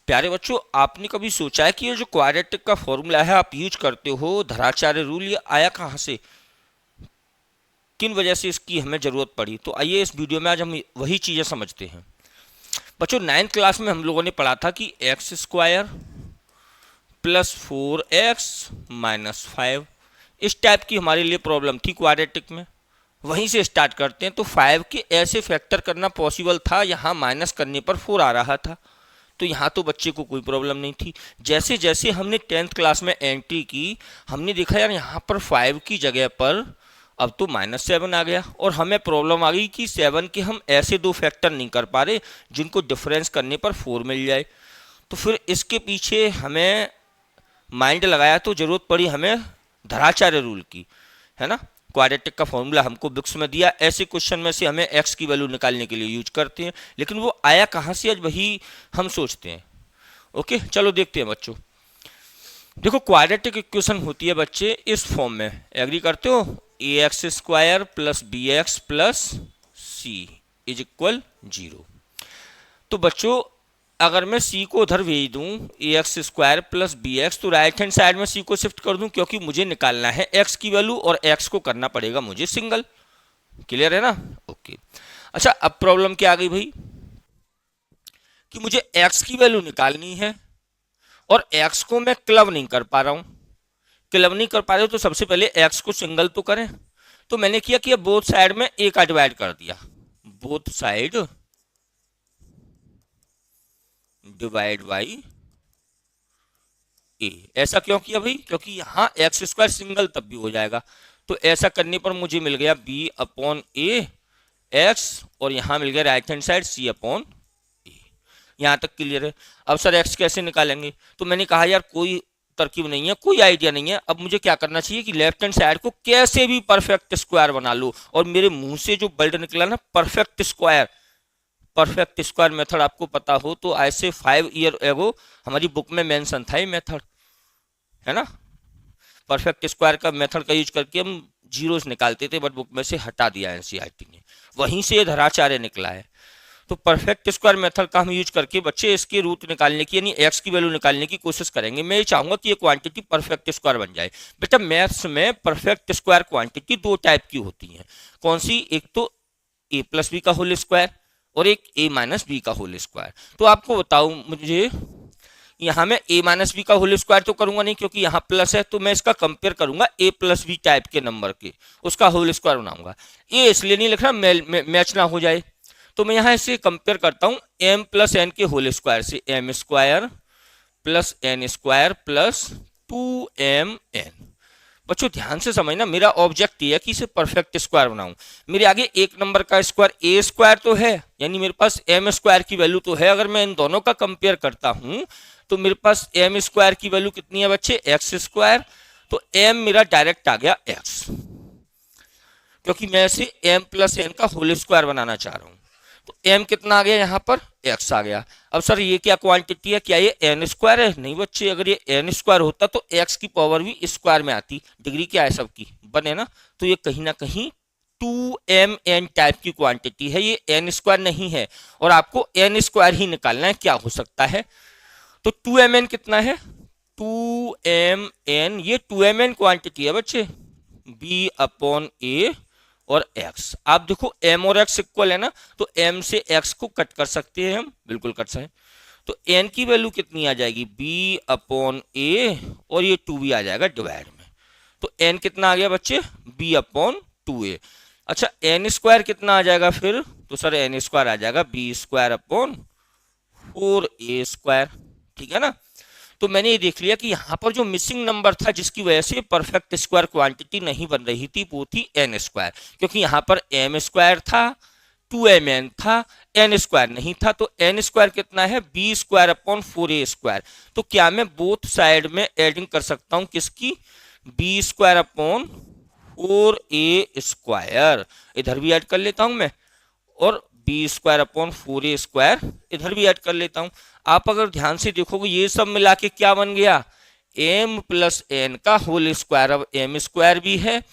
प्यारे बच्चों, आपने कभी सोचा है कि ये जो क्वाड्रेटिक का फॉर्मूला है आप यूज करते हो धराचार्य रूल, ये आया कहाँ से, किन वजह से इसकी हमें ज़रूरत पड़ी? तो आइए इस वीडियो में आज हम वही चीज़ें समझते हैं। बच्चों, 9th क्लास में हम लोगों ने पढ़ा था कि एक्स स्क्वायर प्लस 4x-5 इस टाइप की हमारे लिए प्रॉब्लम थी क्वाड्रेटिक में। वहीं से स्टार्ट करते हैं। तो 5 के ऐसे फैक्टर करना पॉसिबल था, यहाँ माइनस करने पर 4 आ रहा था, तो यहाँ तो बच्चे को कोई प्रॉब्लम नहीं थी। जैसे जैसे हमने 10th क्लास में एंट्री की, हमने देखा यार यहाँ पर 5 की जगह पर अब तो -7 आ गया, और हमें प्रॉब्लम आ गई कि 7 के हम ऐसे दो फैक्टर नहीं कर पा रहे जिनको डिफरेंस करने पर 4 मिल जाए। तो फिर इसके पीछे हमें माइंड लगाया तो जरूरत पड़ी हमें धराचार्य रूल की, है ना। क्वाड्रेटिक का फॉर्मूला हमको बुक्स में दिया, ऐसे क्वेश्चन में से हमें एक्स की वैल्यू निकालने के लिए यूज करते हैं, लेकिन वो आया कहाँ से आज वही हम सोचते हैं। ओके, चलो देखते हैं बच्चों। देखो, क्वाड्रेटिक इक्वेशन होती है बच्चे इस फॉर्म में, एग्री करते हो? ax² plus bx plus c is equal 0। तो बच्चों, अगर मैं c को उधर भेज दूं ax² प्लस bx, तो राइट हैंड साइड में c को शिफ्ट कर दूं, क्योंकि मुझे निकालना है x की वैल्यू और x को करना पड़ेगा मुझे सिंगल। क्लियर है ना? ओके। अच्छा, अब प्रॉब्लम क्या आ गई भाई कि मुझे x की वैल्यू निकालनी है और x को मैं क्लब नहीं कर पा रहा हूं। क्लब नहीं कर पा रहे हो तो सबसे पहले x को सिंगल तो करें। तो मैंने किया कि बोथ साइड में a का डिवाइड कर दिया, बोथ साइड डिवाइड बाई ए। ऐसा क्यों किया भाई? क्योंकि यहाँ x² सिंगल तब भी हो जाएगा। तो ऐसा करने पर मुझे मिल गया b/a x, और यहाँ मिल गया राइट हैंड साइड c/a। यहाँ तक क्लियर है? अब सर x कैसे निकालेंगे? तो मैंने कहा यार कोई तरकीब नहीं है, कोई आइडिया नहीं है। अब मुझे क्या करना चाहिए कि लेफ्ट हैंड साइड को कैसे भी परफेक्ट स्क्वायर बना लो। और मेरे मुंह से जो वर्ड निकला ना, perfect square, perfect square method आपको पता हो तो ऐसे 5 ईयर एगो हमारी बुक में मेंशन था ये मेथड, है ना। परफेक्ट स्क्वायर का मेथड का यूज करके हम जीरोस निकालते थे, बट बुक में से हटा दिया एनसीईआरटी ने, वहीं से ये धराचार्य निकला है। तो परफेक्ट स्क्वायर मेथड का हम यूज करके बच्चे इसके रूट निकालने की, यानी एक्स की वैल्यू निकालने की कोशिश करेंगे। मैं ये चाहूंगा कि ये क्वांटिटी परफेक्ट स्क्वायर बन जाए। बेटा, मैथ्स में परफेक्ट स्क्वायर क्वांटिटी दो टाइप की होती है। कौन सी? एक तो a+b का होल स्क्वायर और एक a-b का होल स्क्वायर। तो आपको बताऊं, मुझे यहाँ मैं a-b का होल स्क्वायर तो करूंगा नहीं, क्योंकि यहाँ प्लस है, तो मैं इसका कंपेयर करूंगा a+b टाइप के नंबर के, उसका होल स्क्वायर बनाऊंगा। ए इसलिए नहीं लिख रहा मैच ना हो जाए, तो मैं यहाँ इसे कंपेयर करता हूँ m+n के होल स्क्वायर से, m² plus n² plus 2mn। बच्चों ध्यान से समझना, मेरा ऑब्जेक्ट ये है कि इसे परफेक्ट स्क्वायर बनाऊं। मेरे आगे एक नंबर का स्क्वायर a² तो है, यानी मेरे पास m² की वैल्यू तो है। अगर मैं इन दोनों का कंपेयर करता हूं तो मेरे पास m² की वैल्यू कितनी है बच्चे? x²। तो m मेरा डायरेक्ट आ गया x, क्योंकि मैं इसे m+n का होल स्क्वायर बनाना चाह रहा हूं। तो m कितना आ गया? यहाँ पर x आ गया। अब सर ये क्या क्वांटिटी है? क्या ये n² है? नहीं बच्चे, अगर ये n² होता तो x की पावर भी स्क्वायर में आती। डिग्री क्या है सबकी, बने ना। तो ये कहीं ना कहीं 2mn टाइप की क्वांटिटी है, ये n² नहीं है, और आपको n² ही निकालना है। क्या हो सकता है? तो 2mn कितना है? 2mn, ये 2mn क्वांटिटी है बच्चे, b/a और x। आप देखो m और x इक्वल है ना, तो m से x को कट कर सकते हैं हम, बिल्कुल कट सकते हैं। तो n की वैल्यू कितनी आ जाएगी? b/a, और ये 2b आ जाएगा डिवाइड में। तो n कितना आ गया बच्चे? b/2a। अच्छा, n² कितना आ जाएगा फिर? तो सर n² आ जाएगा b²/4a²। ठीक है ना। तो मैंने ये देख लिया कि यहाँ पर जो मिसिंग नंबर था जिसकी वजह से परफेक्ट स्क्वायर क्वांटिटी नहीं बन रही थी, वो थी n², क्योंकि यहाँ पर m² था, 2mn था, n² नहीं था। तो n² कितना है? b²/4a²। तो क्या मैं बोथ साइड में एडिंग कर सकता हूँ किसकी? b²/4a²। इधर भी ऐड कर लेता हूँ मैं, और b²/4a² इधर भी ऐड कर लेता हूं। आप अगर ध्यान से देखोगे ये सब मिला के क्या बन गया? m+n का होल स्क्वायर। अब m² भी है,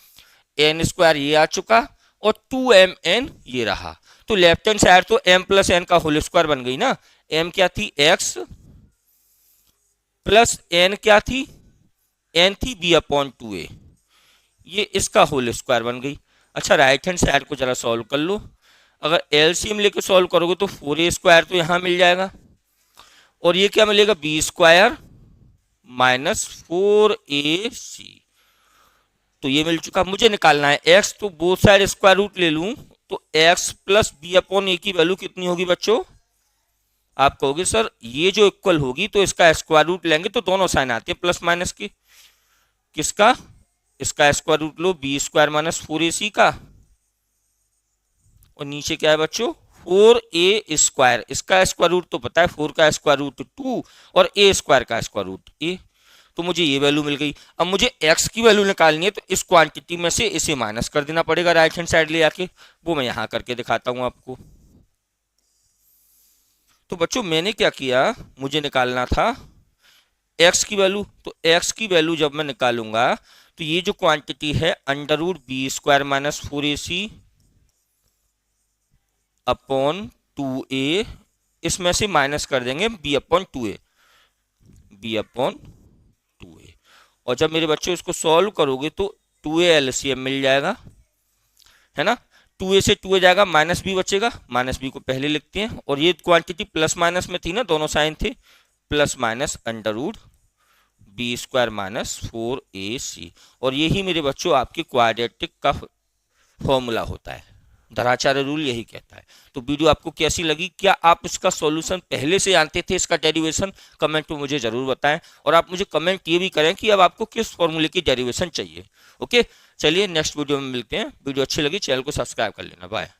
n² ये आ चुका, और 2mn ये रहा। तो लेफ्ट हैंड साइड तो m+n का होल स्क्वायर बन गई ना। m क्या थी? x, प्लस एन क्या थी, एन थी बी अपॉन 2a, ये इसका होल स्क्वायर बन गई। अच्छा राइट हैंड साइड को जरा सॉल्व कर लो, अगर एलसीएम लेके सॉल्व करोगे तो 4a स्क्वायर तो यहाँ मिल जाएगा, और ये क्या मिलेगा, बी स्क्वायर माइनस 4ac, तो ये मिल चुका। मुझे निकालना है x, तो बोथ साइड स्क्वायर रूट ले लूं तो x प्लस बी अपॉन ए की वैल्यू कितनी होगी बच्चों, आप कहोगे सर ये जो इक्वल होगी तो इसका स्क्वायर रूट लेंगे तो दोनों साइन आते हैं प्लस माइनस की, किसका, इसका स्क्वायर रूट लो बी स्क्वायर माइनस 4ac का, और नीचे क्या है बच्चों 4a स्क्वायर, इसका स्क्वायर रूट तो पता है 4 का स्क्वायर रूट 2 और a स्क्वायर का स्क्वायर रूट a, तो मुझे ये वैल्यू मिल गई। अब मुझे x की वैल्यू निकालनी है तो इस क्वांटिटी में से इसे माइनस कर देना पड़ेगा राइट हैंड साइड ले आके, वो मैं यहां करके दिखाता हूं आपको। तो बच्चों मैंने क्या किया, मुझे निकालना था x की वैल्यू, तो x की वैल्यू जब मैं निकालूंगा तो ये जो क्वांटिटी है under root b square minus 4ac upon 2a, इसमें से माइनस कर देंगे b upon 2a, b upon 2a, और जब मेरे बच्चों इसको सॉल्व करोगे तो 2a एलसीएम मिल जाएगा, है ना, 2a से 2a जाएगा, माइनस बी बचेगा, माइनस बी को पहले लिखते हैं, और ये क्वांटिटी प्लस माइनस में थी ना, दोनों साइन थे, plus minus under root b square minus 4ac, और यही मेरे बच्चों आपके क्वाड्रेटिक का फॉर्मूला होता है, धराचार्य रूल यही कहता है। तो वीडियो आपको कैसी लगी, क्या आप इसका सॉल्यूशन पहले से जानते थे, इसका डेरिवेशन, कमेंट में मुझे जरूर बताएं, और आप मुझे कमेंट ये भी करें कि अब आपको किस फॉर्मूले की डेरिवेशन चाहिए। ओके, चलिए नेक्स्ट वीडियो में मिलते हैं, वीडियो अच्छी लगी चैनल को सब्सक्राइब कर लेना, बाय।